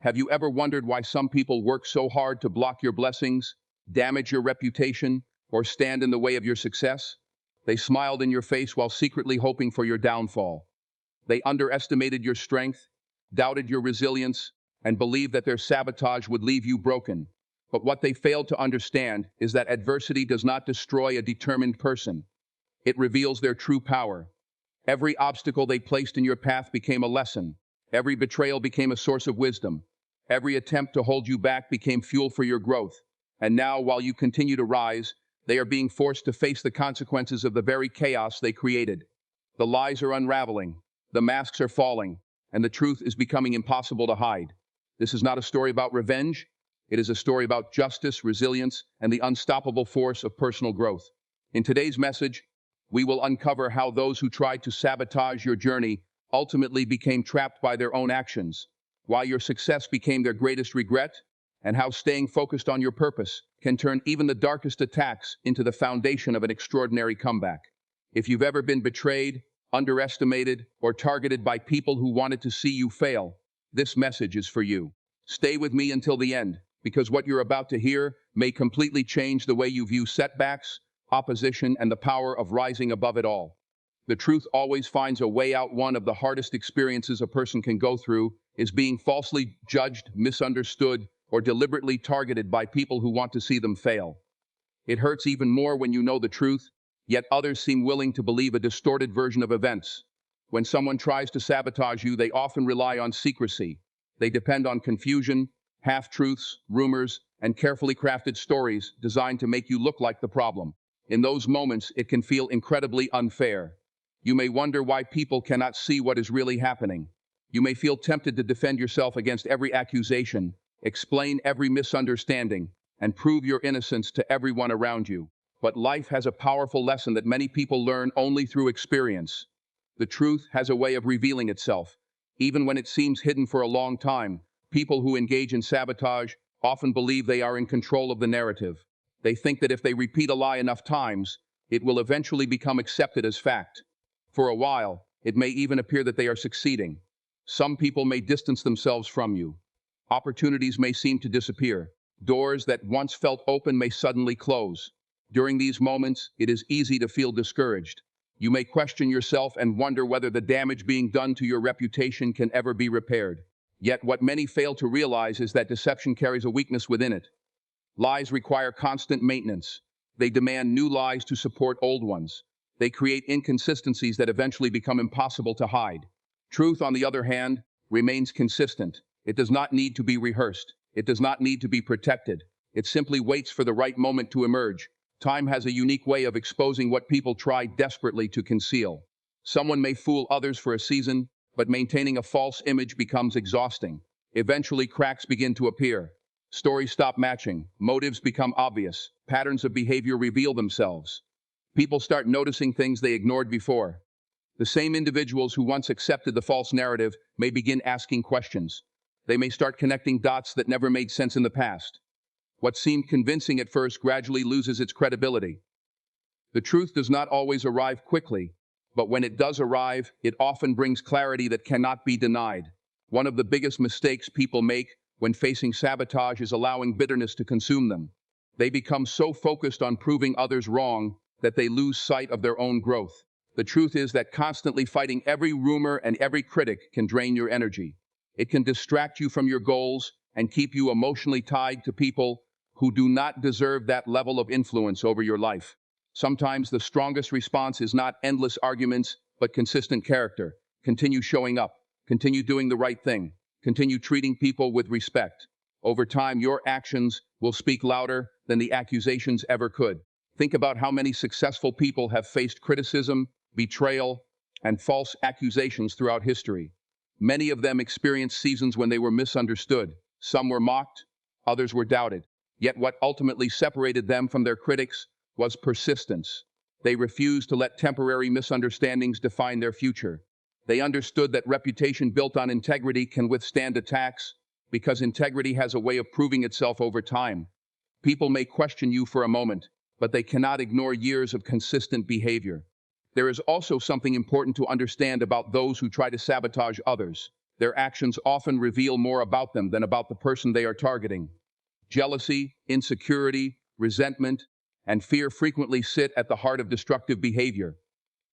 Have you ever wondered why some people work so hard to block your blessings, damage your reputation, or stand in the way of your success? They smiled in your face while secretly hoping for your downfall. They underestimated your strength, doubted your resilience, and believed that their sabotage would leave you broken. But what they failed to understand is that adversity does not destroy a determined person. It reveals their true power. Every obstacle they placed in your path became a lesson. Every betrayal became a source of wisdom. Every attempt to hold you back became fuel for your growth. And now, while you continue to rise, they are being forced to face the consequences of the very chaos they created. The lies are unraveling, the masks are falling, and the truth is becoming impossible to hide. This is not a story about revenge. It is a story about justice, resilience, and the unstoppable force of personal growth. In today's message, we will uncover how those who tried to sabotage your journey ultimately became trapped by their own actions, why your success became their greatest regret, and how staying focused on your purpose can turn even the darkest attacks into the foundation of an extraordinary comeback. If you've ever been betrayed, underestimated, or targeted by people who wanted to see you fail, this message is for you. Stay with me until the end, because what you're about to hear may completely change the way you view setbacks, opposition, and the power of rising above it all. The truth always finds a way out. One of the hardest experiences a person can go through is being falsely judged, misunderstood, or deliberately targeted by people who want to see them fail. It hurts even more when you know the truth, yet others seem willing to believe a distorted version of events. When someone tries to sabotage you, they often rely on secrecy. They depend on confusion, half-truths, rumors, and carefully crafted stories designed to make you look like the problem. In those moments, it can feel incredibly unfair. You may wonder why people cannot see what is really happening. You may feel tempted to defend yourself against every accusation, explain every misunderstanding, and prove your innocence to everyone around you. But life has a powerful lesson that many people learn only through experience. The truth has a way of revealing itself. Even when it seems hidden for a long time, people who engage in sabotage often believe they are in control of the narrative. They think that if they repeat a lie enough times, it will eventually become accepted as fact. For a while, it may even appear that they are succeeding. Some people may distance themselves from you. Opportunities may seem to disappear. Doors that once felt open may suddenly close. During these moments, it is easy to feel discouraged. You may question yourself and wonder whether the damage being done to your reputation can ever be repaired. Yet what many fail to realize is that deception carries a weakness within it. Lies require constant maintenance. They demand new lies to support old ones. They create inconsistencies that eventually become impossible to hide. Truth, on the other hand, remains consistent. It does not need to be rehearsed. It does not need to be protected. It simply waits for the right moment to emerge. Time has a unique way of exposing what people try desperately to conceal. Someone may fool others for a season, but maintaining a false image becomes exhausting. Eventually, cracks begin to appear. Stories stop matching. Motives become obvious. Patterns of behavior reveal themselves. People start noticing things they ignored before. The same individuals who once accepted the false narrative may begin asking questions. They may start connecting dots that never made sense in the past. What seemed convincing at first gradually loses its credibility. The truth does not always arrive quickly, but when it does arrive, it often brings clarity that cannot be denied. One of the biggest mistakes people make when facing sabotage is allowing bitterness to consume them. They become so focused on proving others wrong that they lose sight of their own growth. The truth is that constantly fighting every rumor and every critic can drain your energy. It can distract you from your goals and keep you emotionally tied to people who do not deserve that level of influence over your life. Sometimes the strongest response is not endless arguments, but consistent character. Continue showing up. Continue doing the right thing. Continue treating people with respect. Over time, your actions will speak louder than the accusations ever could. Think about how many successful people have faced criticism, betrayal, and false accusations throughout history. Many of them experienced seasons when they were misunderstood. Some were mocked, others were doubted. Yet what ultimately separated them from their critics was persistence. They refused to let temporary misunderstandings define their future. They understood that reputation built on integrity can withstand attacks because integrity has a way of proving itself over time. People may question you for a moment, but they cannot ignore years of consistent behavior. There is also something important to understand about those who try to sabotage others. Their actions often reveal more about them than about the person they are targeting. Jealousy, insecurity, resentment, and fear frequently sit at the heart of destructive behavior.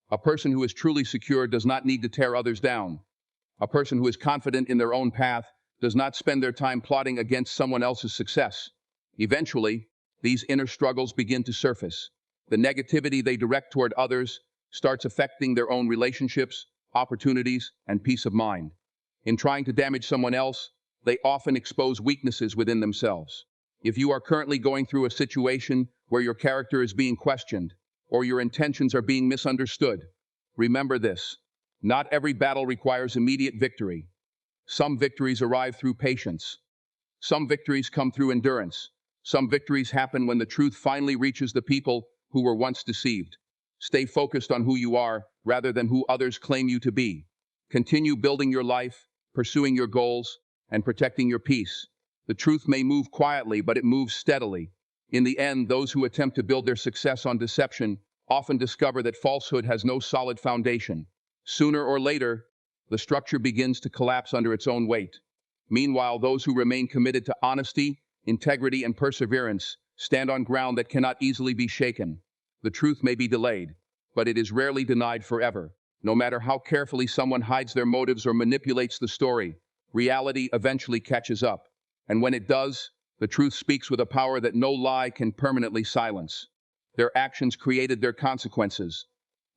A person who is truly secure does not need to tear others down. A person who is confident in their own path does not spend their time plotting against someone else's success. Eventually, these inner struggles begin to surface. The negativity they direct toward others starts affecting their own relationships, opportunities, and peace of mind. In trying to damage someone else, they often expose weaknesses within themselves. If you are currently going through a situation where your character is being questioned or your intentions are being misunderstood, remember this. Not every battle requires immediate victory. Some victories arrive through patience. Some victories come through endurance. Some victories happen when the truth finally reaches the people who were once deceived. Stay focused on who you are rather than who others claim you to be. Continue building your life, pursuing your goals, and protecting your peace. The truth may move quietly, but it moves steadily. In the end, those who attempt to build their success on deception often discover that falsehood has no solid foundation. Sooner or later, the structure begins to collapse under its own weight. Meanwhile, those who remain committed to honesty, integrity, and perseverance stand on ground that cannot easily be shaken. The truth may be delayed, but it is rarely denied forever. No matter how carefully someone hides their motives or manipulates the story, reality eventually catches up. And when it does, the truth speaks with a power that no lie can permanently silence. Their actions created their consequences.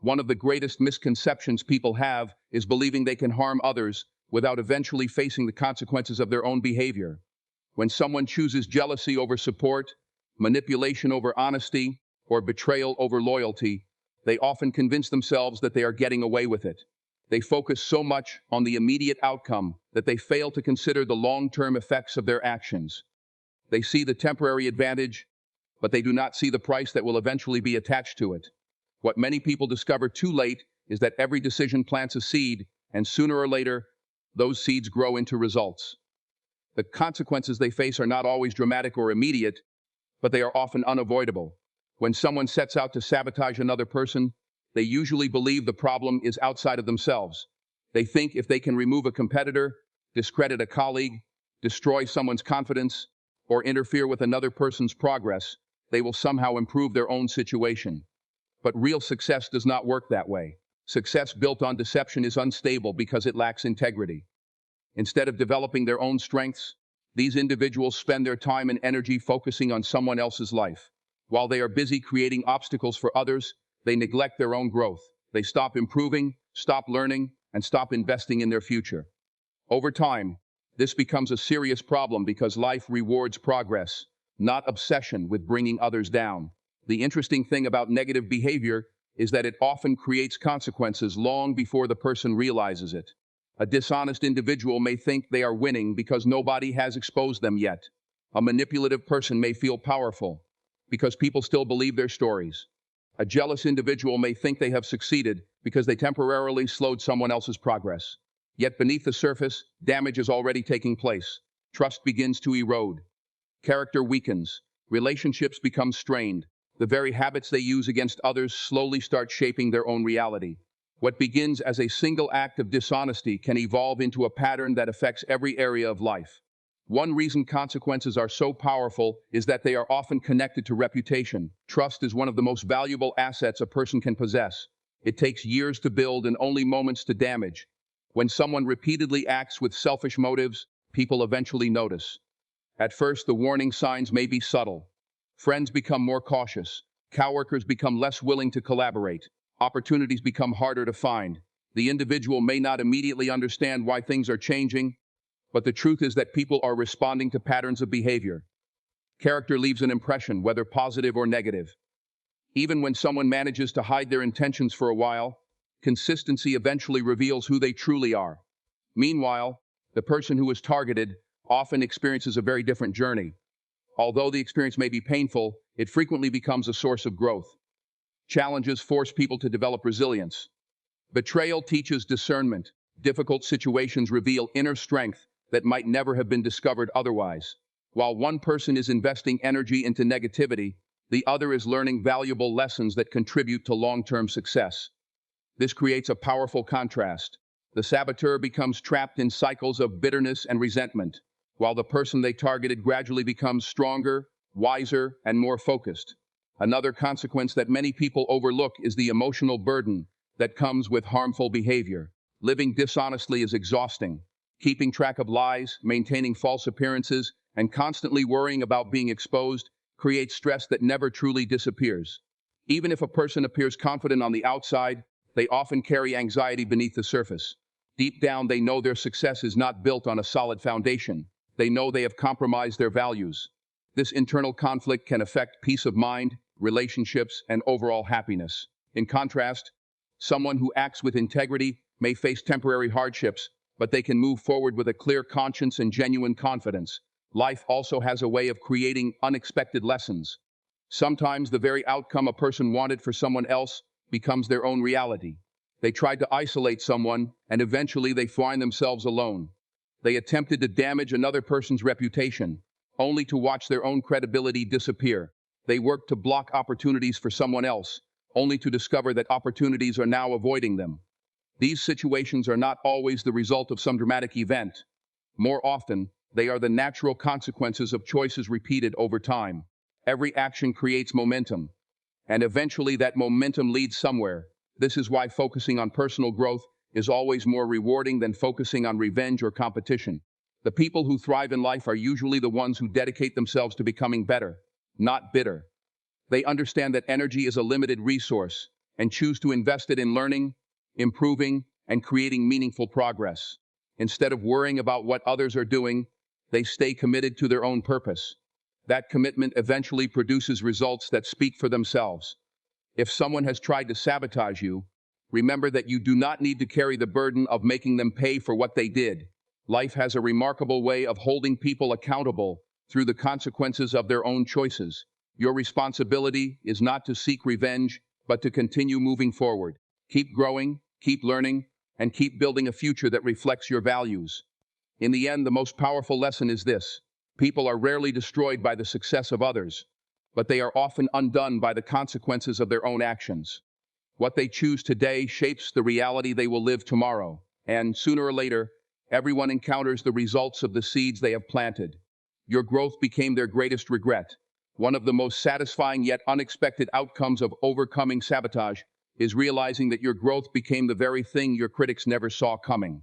One of the greatest misconceptions people have is believing they can harm others without eventually facing the consequences of their own behavior. When someone chooses jealousy over support, manipulation over honesty, or betrayal over loyalty, they often convince themselves that they are getting away with it. They focus so much on the immediate outcome that they fail to consider the long-term effects of their actions. They see the temporary advantage, but they do not see the price that will eventually be attached to it. What many people discover too late is that every decision plants a seed, and sooner or later, those seeds grow into results. The consequences they face are not always dramatic or immediate, but they are often unavoidable. When someone sets out to sabotage another person, they usually believe the problem is outside of themselves. They think if they can remove a competitor, discredit a colleague, destroy someone's confidence, or interfere with another person's progress, they will somehow improve their own situation. But real success does not work that way. Success built on deception is unstable because it lacks integrity. Instead of developing their own strengths, these individuals spend their time and energy focusing on someone else's life. While they are busy creating obstacles for others, they neglect their own growth. They stop improving, stop learning, and stop investing in their future. Over time, this becomes a serious problem because life rewards progress, not obsession with bringing others down. The interesting thing about negative behavior is that it often creates consequences long before the person realizes it. A dishonest individual may think they are winning because nobody has exposed them yet. A manipulative person may feel powerful because people still believe their stories. A jealous individual may think they have succeeded because they temporarily slowed someone else's progress. Yet beneath the surface, damage is already taking place. Trust begins to erode. Character weakens. Relationships become strained. The very habits they use against others slowly start shaping their own reality. What begins as a single act of dishonesty can evolve into a pattern that affects every area of life. One reason consequences are so powerful is that they are often connected to reputation. Trust is one of the most valuable assets a person can possess. It takes years to build and only moments to damage. When someone repeatedly acts with selfish motives, people eventually notice. At first, the warning signs may be subtle. Friends become more cautious. Coworkers become less willing to collaborate. Opportunities become harder to find. The individual may not immediately understand why things are changing, but the truth is that people are responding to patterns of behavior. Character leaves an impression, whether positive or negative. Even when someone manages to hide their intentions for a while, consistency eventually reveals who they truly are. Meanwhile, the person who is targeted often experiences a very different journey. Although the experience may be painful, it frequently becomes a source of growth. Challenges force people to develop resilience. Betrayal teaches discernment. Difficult situations reveal inner strength that might never have been discovered otherwise. While one person is investing energy into negativity, the other is learning valuable lessons that contribute to long-term success. This creates a powerful contrast. The saboteur becomes trapped in cycles of bitterness and resentment, while the person they targeted gradually becomes stronger, wiser, and more focused. Another consequence that many people overlook is the emotional burden that comes with harmful behavior. Living dishonestly is exhausting. Keeping track of lies, maintaining false appearances, and constantly worrying about being exposed creates stress that never truly disappears. Even if a person appears confident on the outside, they often carry anxiety beneath the surface. Deep down, they know their success is not built on a solid foundation. They know they have compromised their values. This internal conflict can affect peace of mind, relationships, and overall happiness. In contrast, someone who acts with integrity may face temporary hardships, but they can move forward with a clear conscience and genuine confidence. Life also has a way of creating unexpected lessons. Sometimes the very outcome a person wanted for someone else becomes their own reality. They tried to isolate someone, and eventually they find themselves alone. They attempted to damage another person's reputation, only to watch their own credibility disappear. They worked to block opportunities for someone else, only to discover that opportunities are now avoiding them. These situations are not always the result of some dramatic event. More often, they are the natural consequences of choices repeated over time. Every action creates momentum, and eventually that momentum leads somewhere. This is why focusing on personal growth is always more rewarding than focusing on revenge or competition. The people who thrive in life are usually the ones who dedicate themselves to becoming better, not bitter. They understand that energy is a limited resource and choose to invest it in learning, improving, and creating meaningful progress. Instead of worrying about what others are doing, they stay committed to their own purpose. That commitment eventually produces results that speak for themselves. If someone has tried to sabotage you, remember that you do not need to carry the burden of making them pay for what they did. Life has a remarkable way of holding people accountable through the consequences of their own choices. Your responsibility is not to seek revenge, but to continue moving forward. Keep growing, keep learning, and keep building a future that reflects your values. In the end, the most powerful lesson is this: people are rarely destroyed by the success of others, but they are often undone by the consequences of their own actions. What they choose today shapes the reality they will live tomorrow, and sooner or later, everyone encounters the results of the seeds they have planted. Your growth became their greatest regret. One of the most satisfying yet unexpected outcomes of overcoming sabotage is realizing that your growth became the very thing your critics never saw coming.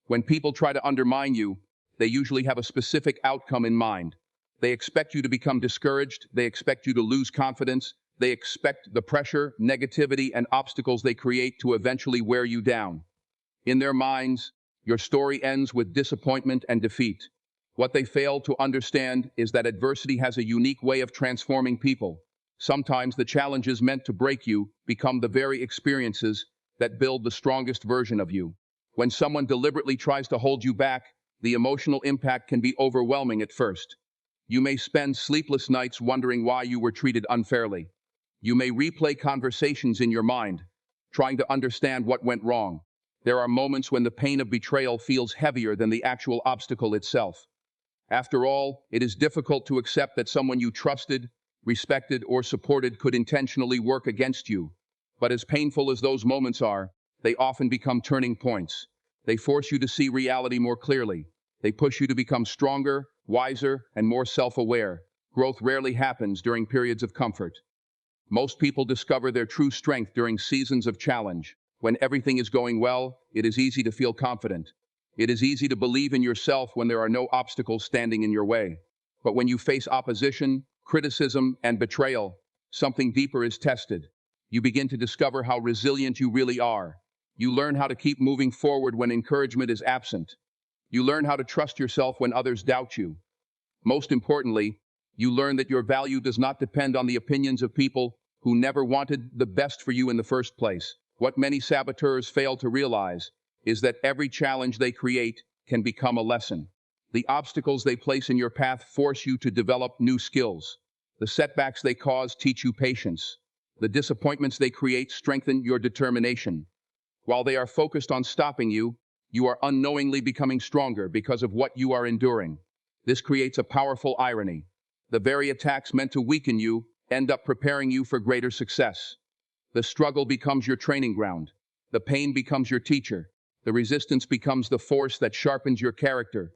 When people try to undermine you, they usually have a specific outcome in mind. They expect you to become discouraged, they expect you to lose confidence, they expect the pressure, negativity, and obstacles they create to eventually wear you down. In their minds, your story ends with disappointment and defeat. What they fail to understand is that adversity has a unique way of transforming people. Sometimes the challenges meant to break you become the very experiences that build the strongest version of you. When someone deliberately tries to hold you back, the emotional impact can be overwhelming at first. You may spend sleepless nights wondering why you were treated unfairly. You may replay conversations in your mind, trying to understand what went wrong. There are moments when the pain of betrayal feels heavier than the actual obstacle itself. After all, it is difficult to accept that someone you trusted, respected, or supported could intentionally work against you. But as painful as those moments are, they often become turning points. They force you to see reality more clearly. They push you to become stronger, wiser, and more self-aware. Growth rarely happens during periods of comfort. Most people discover their true strength during seasons of challenge. When everything is going well, it is easy to feel confident. It is easy to believe in yourself when there are no obstacles standing in your way. But when you face opposition, criticism, and betrayal, something deeper is tested. You begin to discover how resilient you really are. You learn how to keep moving forward when encouragement is absent. You learn how to trust yourself when others doubt you. Most importantly, you learn that your value does not depend on the opinions of people who never wanted the best for you in the first place. What many saboteurs fail to realize is that every challenge they create can become a lesson. The obstacles they place in your path force you to develop new skills. The setbacks they cause teach you patience. The disappointments they create strengthen your determination. While they are focused on stopping you, you are unknowingly becoming stronger because of what you are enduring. This creates a powerful irony. The very attacks meant to weaken you end up preparing you for greater success. The struggle becomes your training ground. The pain becomes your teacher. The resistance becomes the force that sharpens your character.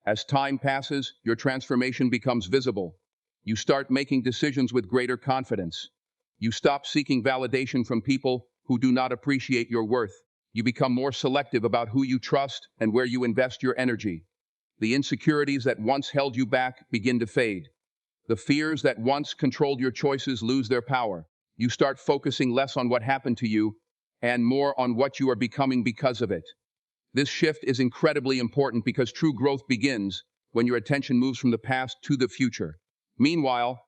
As time passes, your transformation becomes visible. You start making decisions with greater confidence. You stop seeking validation from people who do not appreciate your worth. You become more selective about who you trust and where you invest your energy. The insecurities that once held you back begin to fade. The fears that once controlled your choices lose their power. You start focusing less on what happened to you and more on what you are becoming because of it. This shift is incredibly important because true growth begins when your attention moves from the past to the future. Meanwhile,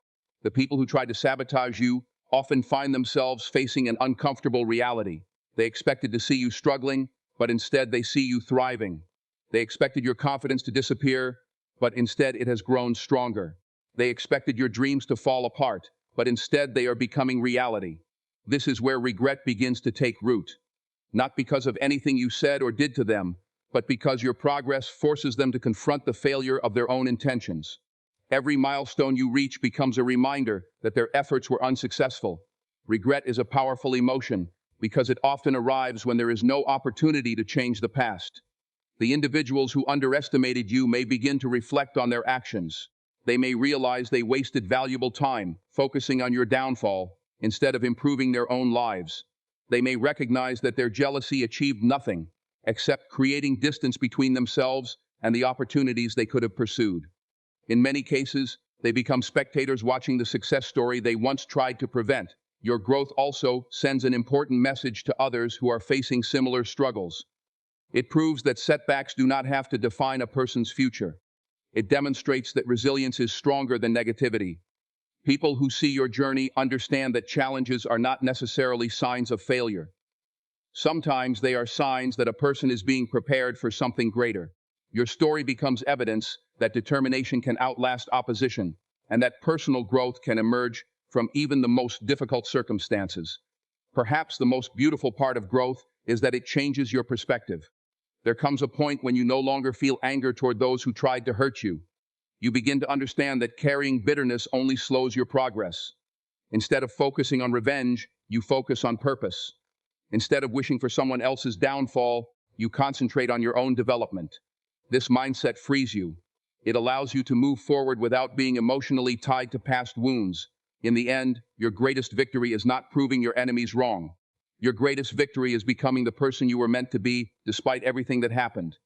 the people who try to sabotage you often find themselves facing an uncomfortable reality. They expected to see you struggling, but instead they see you thriving. They expected your confidence to disappear, but instead it has grown stronger. They expected your dreams to fall apart, but instead they are becoming reality. This is where regret begins to take root. Not because of anything you said or did to them, but because your progress forces them to confront the failure of their own intentions. Every milestone you reach becomes a reminder that their efforts were unsuccessful. Regret is a powerful emotion because it often arrives when there is no opportunity to change the past. The individuals who underestimated you may begin to reflect on their actions. They may realize they wasted valuable time focusing on your downfall instead of improving their own lives. They may recognize that their jealousy achieved nothing except creating distance between themselves and the opportunities they could have pursued. In many cases, they become spectators watching the success story they once tried to prevent. Your growth also sends an important message to others who are facing similar struggles. It proves that setbacks do not have to define a person's future. It demonstrates that resilience is stronger than negativity. People who see your journey understand that challenges are not necessarily signs of failure. Sometimes they are signs that a person is being prepared for something greater. Your story becomes evidence that determination can outlast opposition, and that personal growth can emerge from even the most difficult circumstances. Perhaps the most beautiful part of growth is that it changes your perspective. There comes a point when you no longer feel anger toward those who tried to hurt you. You begin to understand that carrying bitterness only slows your progress. Instead of focusing on revenge, you focus on purpose. Instead of wishing for someone else's downfall, you concentrate on your own development. This mindset frees you. It allows you to move forward without being emotionally tied to past wounds. In the end, your greatest victory is not proving your enemies wrong. Your greatest victory is becoming the person you were meant to be, despite everything that happened.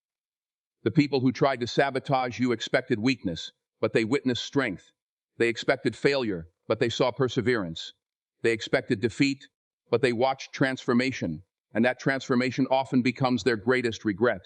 The people who tried to sabotage you expected weakness, but they witnessed strength. They expected failure, but they saw perseverance. They expected defeat, but they watched transformation, and that transformation often becomes their greatest regret.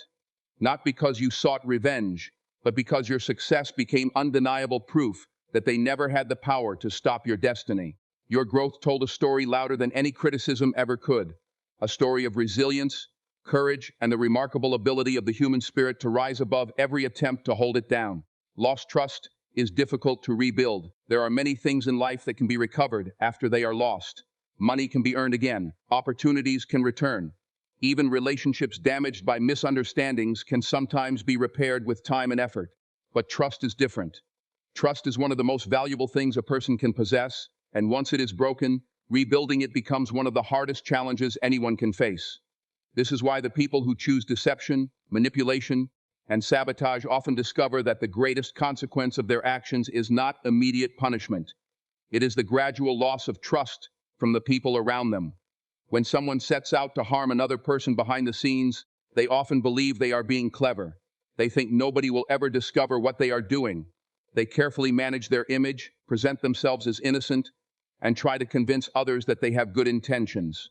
Not because you sought revenge, but because your success became undeniable proof that they never had the power to stop your destiny. Your growth told a story louder than any criticism ever could, a story of resilience, courage, and the remarkable ability of the human spirit to rise above every attempt to hold it down. Lost trust is difficult to rebuild. There are many things in life that can be recovered after they are lost. Money can be earned again. Opportunities can return. Even relationships damaged by misunderstandings can sometimes be repaired with time and effort. But trust is different. Trust is one of the most valuable things a person can possess, and once it is broken, rebuilding it becomes one of the hardest challenges anyone can face. This is why the people who choose deception, manipulation, and sabotage often discover that the greatest consequence of their actions is not immediate punishment. It is the gradual loss of trust from the people around them. When someone sets out to harm another person behind the scenes, they often believe they are being clever. They think nobody will ever discover what they are doing. They carefully manage their image, present themselves as innocent, and try to convince others that they have good intentions.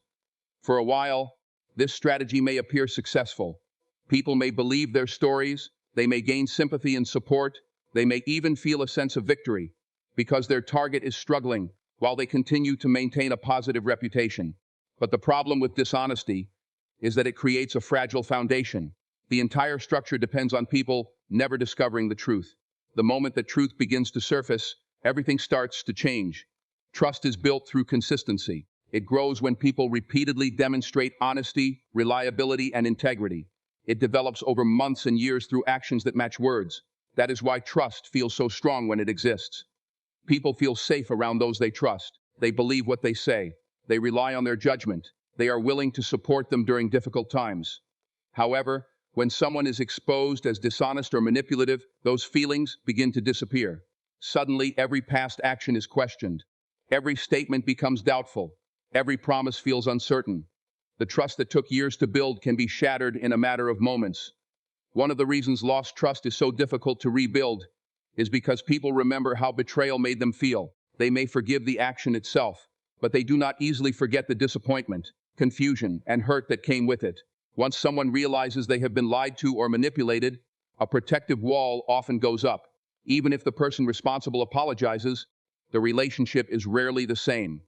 For a while, this strategy may appear successful. People may believe their stories, they may gain sympathy and support, they may even feel a sense of victory, because their target is struggling, while they continue to maintain a positive reputation. But the problem with dishonesty is that it creates a fragile foundation. The entire structure depends on people never discovering the truth. The moment that truth begins to surface, everything starts to change. Trust is built through consistency. It grows when people repeatedly demonstrate honesty, reliability, and integrity. It develops over months and years through actions that match words. That is why trust feels so strong when it exists. People feel safe around those they trust. They believe what they say. They rely on their judgment. They are willing to support them during difficult times. However, when someone is exposed as dishonest or manipulative, those feelings begin to disappear. Suddenly, every past action is questioned. Every statement becomes doubtful. Every promise feels uncertain. The trust that took years to build can be shattered in a matter of moments. One of the reasons lost trust is so difficult to rebuild is because people remember how betrayal made them feel. They may forgive the action itself, but they do not easily forget the disappointment, confusion, and hurt that came with it. Once someone realizes they have been lied to or manipulated, a protective wall often goes up. Even if the person responsible apologizes, the relationship is rarely the same.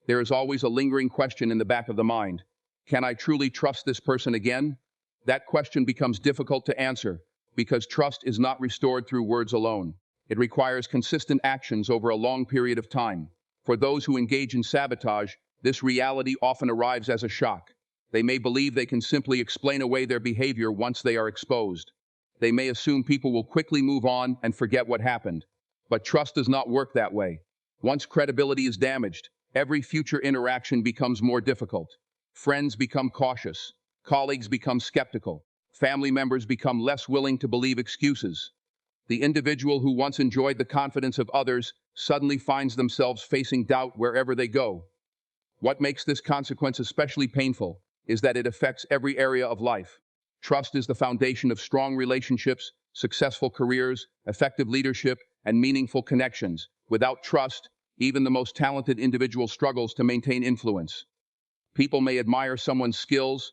There is always a lingering question in the back of the mind. Can I truly trust this person again? That question becomes difficult to answer because trust is not restored through words alone. It requires consistent actions over a long period of time. For those who engage in sabotage, this reality often arrives as a shock. They may believe they can simply explain away their behavior once they are exposed. They may assume people will quickly move on and forget what happened. But trust does not work that way. Once credibility is damaged, every future interaction becomes more difficult. Friends become cautious. Colleagues become skeptical. Family members become less willing to believe excuses. The individual who once enjoyed the confidence of others suddenly finds themselves facing doubt wherever they go. What makes this consequence especially painful is that it affects every area of life. Trust is the foundation of strong relationships, successful careers, effective leadership, and meaningful connections. Without trust, even the most talented individual struggles to maintain influence. People may admire someone's skills,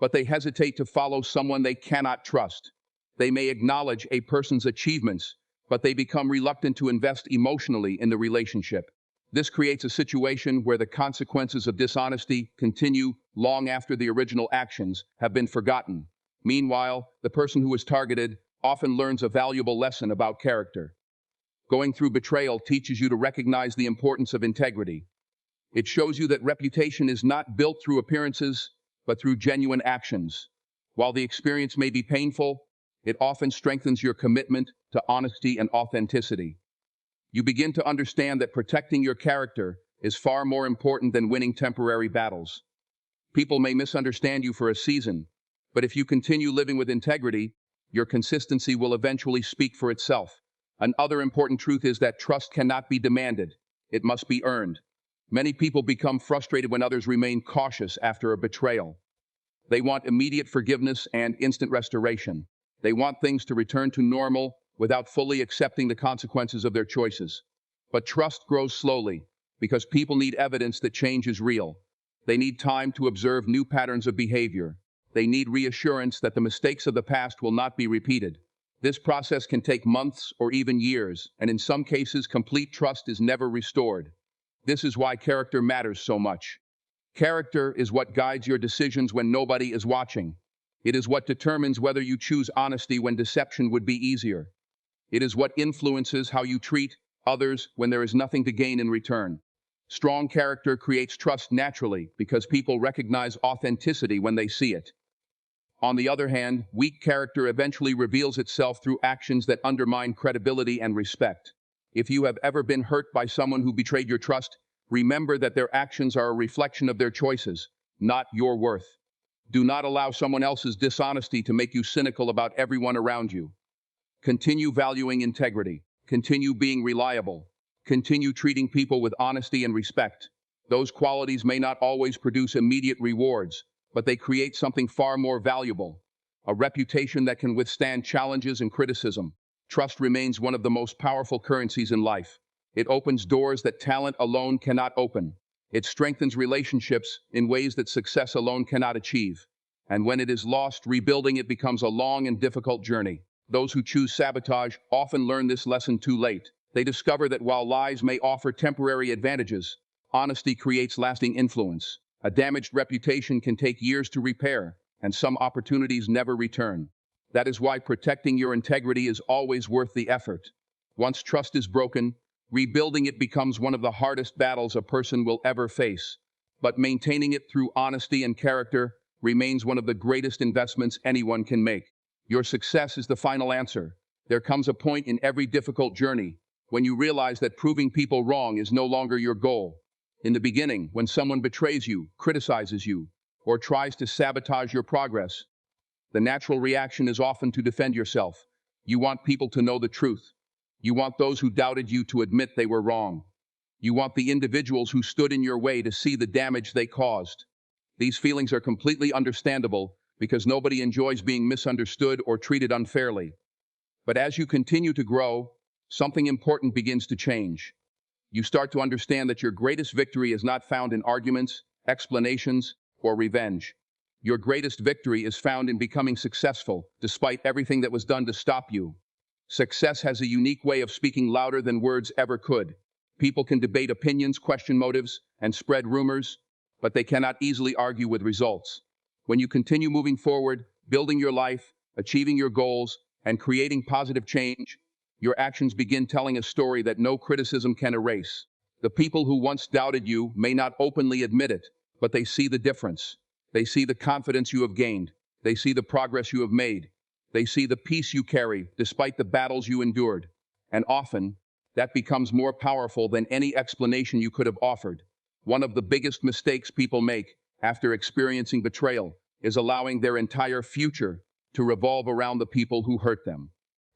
but they hesitate to follow someone they cannot trust. They may acknowledge a person's achievements, but they become reluctant to invest emotionally in the relationship. This creates a situation where the consequences of dishonesty continue long after the original actions have been forgotten. Meanwhile, the person who is targeted often learns a valuable lesson about character. Going through betrayal teaches you to recognize the importance of integrity. It shows you that reputation is not built through appearances, but through genuine actions. While the experience may be painful, it often strengthens your commitment to honesty and authenticity. You begin to understand that protecting your character is far more important than winning temporary battles. People may misunderstand you for a season, but if you continue living with integrity, your consistency will eventually speak for itself. Another important truth is that trust cannot be demanded. It must be earned. Many people become frustrated when others remain cautious after a betrayal. They want immediate forgiveness and instant restoration. They want things to return to normal without fully accepting the consequences of their choices. But trust grows slowly because people need evidence that change is real. They need time to observe new patterns of behavior. They need reassurance that the mistakes of the past will not be repeated. This process can take months or even years, and in some cases, complete trust is never restored. This is why character matters so much. Character is what guides your decisions when nobody is watching. It is what determines whether you choose honesty when deception would be easier. It is what influences how you treat others when there is nothing to gain in return. Strong character creates trust naturally because people recognize authenticity when they see it. On the other hand, weak character eventually reveals itself through actions that undermine credibility and respect. If you have ever been hurt by someone who betrayed your trust, remember that their actions are a reflection of their choices, not your worth. Do not allow someone else's dishonesty to make you cynical about everyone around you. Continue valuing integrity. Continue being reliable. Continue treating people with honesty and respect. Those qualities may not always produce immediate rewards, but they create something far more valuable, a reputation that can withstand challenges and criticism. Trust remains one of the most powerful currencies in life. It opens doors that talent alone cannot open. It strengthens relationships in ways that success alone cannot achieve. And when it is lost, rebuilding it becomes a long and difficult journey. Those who choose sabotage often learn this lesson too late. They discover that while lies may offer temporary advantages, honesty creates lasting influence. A damaged reputation can take years to repair, and some opportunities never return. That is why protecting your integrity is always worth the effort. Once trust is broken, rebuilding it becomes one of the hardest battles a person will ever face. But maintaining it through honesty and character remains one of the greatest investments anyone can make. Your success is the final answer. There comes a point in every difficult journey when you realize that proving people wrong is no longer your goal. In the beginning, when someone betrays you, criticizes you, or tries to sabotage your progress, The natural reaction is often to defend yourself. You want people to know the truth. You want those who doubted you to admit they were wrong. You want the individuals who stood in your way to see the damage they caused. These feelings are completely understandable because nobody enjoys being misunderstood or treated unfairly. But as you continue to grow, something important begins to change. You start to understand that your greatest victory is not found in arguments, explanations, or revenge. Your greatest victory is found in becoming successful, despite everything that was done to stop you. Success has a unique way of speaking louder than words ever could. People can debate opinions, question motives, and spread rumors, but they cannot easily argue with results. When you continue moving forward, building your life, achieving your goals, and creating positive change, your actions begin telling a story that no criticism can erase. The people who once doubted you may not openly admit it, but they see the difference. They see the confidence you have gained. They see the progress you have made. They see the peace you carry despite the battles you endured. And often, that becomes more powerful than any explanation you could have offered. One of the biggest mistakes people make after experiencing betrayal is allowing their entire future to revolve around the people who hurt them.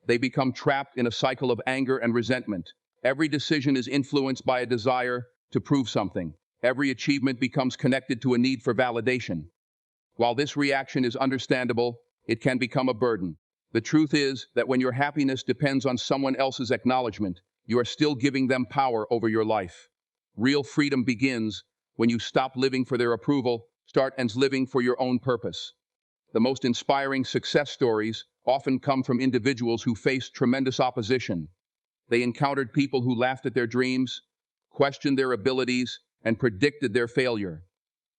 They become trapped in a cycle of anger and resentment. Every decision is influenced by a desire to prove something. Every achievement becomes connected to a need for validation. While this reaction is understandable, it can become a burden. The truth is that when your happiness depends on someone else's acknowledgement, you are still giving them power over your life. Real freedom begins when you stop living for their approval, start and living for your own purpose. The most inspiring success stories often come from individuals who faced tremendous opposition. They encountered people who laughed at their dreams, questioned their abilities, and predicted their failure.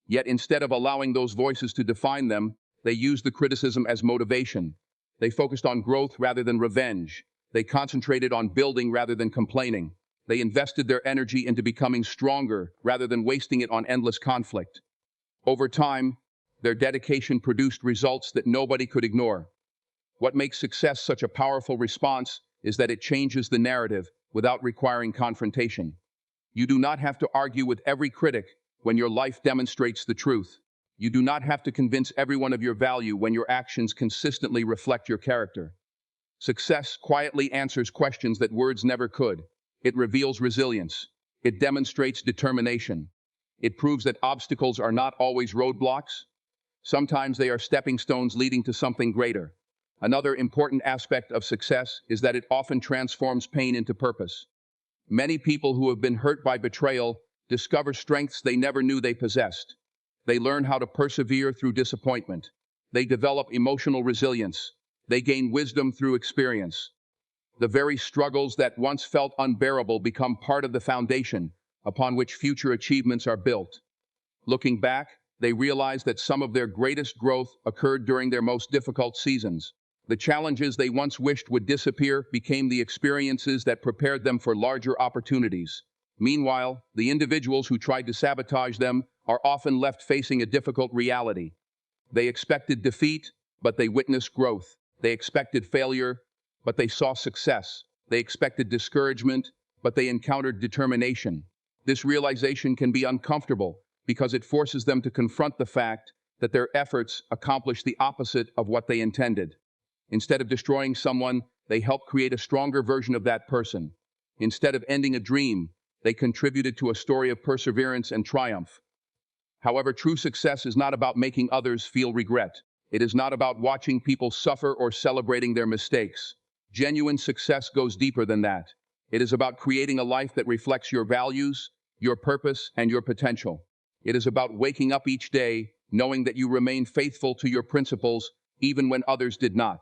Yet instead of allowing those voices to define them, they used the criticism as motivation. They focused on growth rather than revenge. They concentrated on building rather than complaining. They invested their energy into becoming stronger rather than wasting it on endless conflict. Over time, their dedication produced results that nobody could ignore. What makes success such a powerful response is that it changes the narrative without requiring confrontation. You do not have to argue with every critic when your life demonstrates the truth. You do not have to convince everyone of your value when your actions consistently reflect your character. Success quietly answers questions that words never could. It reveals resilience. It demonstrates determination. It proves that obstacles are not always roadblocks. Sometimes they are stepping stones leading to something greater. Another important aspect of success is that it often transforms pain into purpose. Many people who have been hurt by betrayal discover strengths they never knew they possessed. They learn how to persevere through disappointment. They develop emotional resilience. They gain wisdom through experience. The very struggles that once felt unbearable become part of the foundation upon which future achievements are built. Looking back, they realize that some of their greatest growth occurred during their most difficult seasons. The challenges they once wished would disappear became the experiences that prepared them for larger opportunities. Meanwhile, the individuals who tried to sabotage them are often left facing a difficult reality. They expected defeat, but they witnessed growth. They expected failure, but they saw success. They expected discouragement, but they encountered determination. This realization can be uncomfortable because it forces them to confront the fact that their efforts accomplished the opposite of what they intended. Instead of destroying someone, they helped create a stronger version of that person. Instead of ending a dream, they contributed to a story of perseverance and triumph. However, true success is not about making others feel regret. It is not about watching people suffer or celebrating their mistakes. Genuine success goes deeper than that. It is about creating a life that reflects your values, your purpose, and your potential. It is about waking up each day knowing that you remain faithful to your principles even when others did not.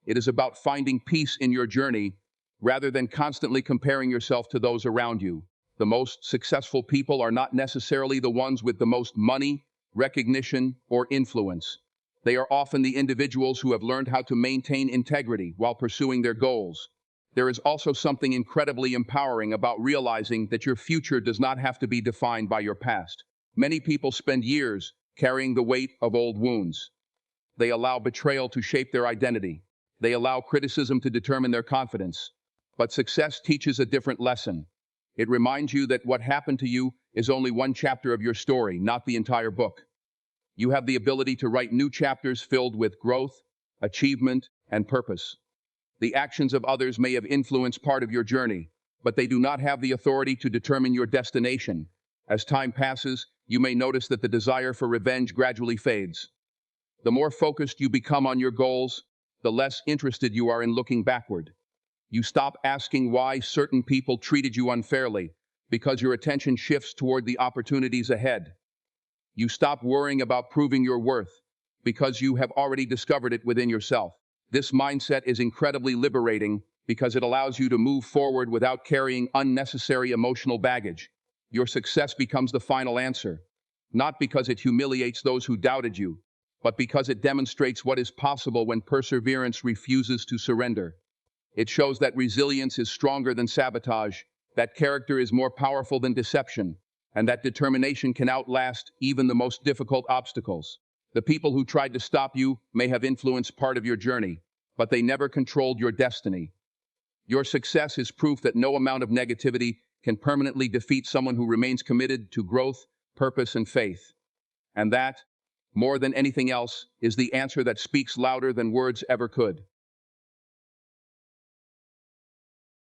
It is about finding peace in your journey rather than constantly comparing yourself to those around you. The most successful people are not necessarily the ones with the most money, recognition, or influence. They are often the individuals who have learned how to maintain integrity while pursuing their goals. There is also something incredibly empowering about realizing that your future does not have to be defined by your past. Many people spend years carrying the weight of old wounds. They allow betrayal to shape their identity. They allow criticism to determine their confidence. But success teaches a different lesson. It reminds you that what happened to you is only one chapter of your story, not the entire book. You have the ability to write new chapters filled with growth, achievement, and purpose. The actions of others may have influenced part of your journey, but they do not have the authority to determine your destination. As time passes, you may notice that the desire for revenge gradually fades. The more focused you become on your goals, the less interested you are in looking backward. You stop asking why certain people treated you unfairly, because your attention shifts toward the opportunities ahead. You stop worrying about proving your worth, because you have already discovered it within yourself. This mindset is incredibly liberating because it allows you to move forward without carrying unnecessary emotional baggage. Your success becomes the final answer, not because it humiliates those who doubted you, but because it demonstrates what is possible when perseverance refuses to surrender. It shows that resilience is stronger than sabotage, that character is more powerful than deception, and that determination can outlast even the most difficult obstacles. The people who tried to stop you may have influenced part of your journey, but they never controlled your destiny. Your success is proof that no amount of negativity can permanently defeat someone who remains committed to growth, purpose, and faith. And that, more than anything else, is the answer that speaks louder than words ever could.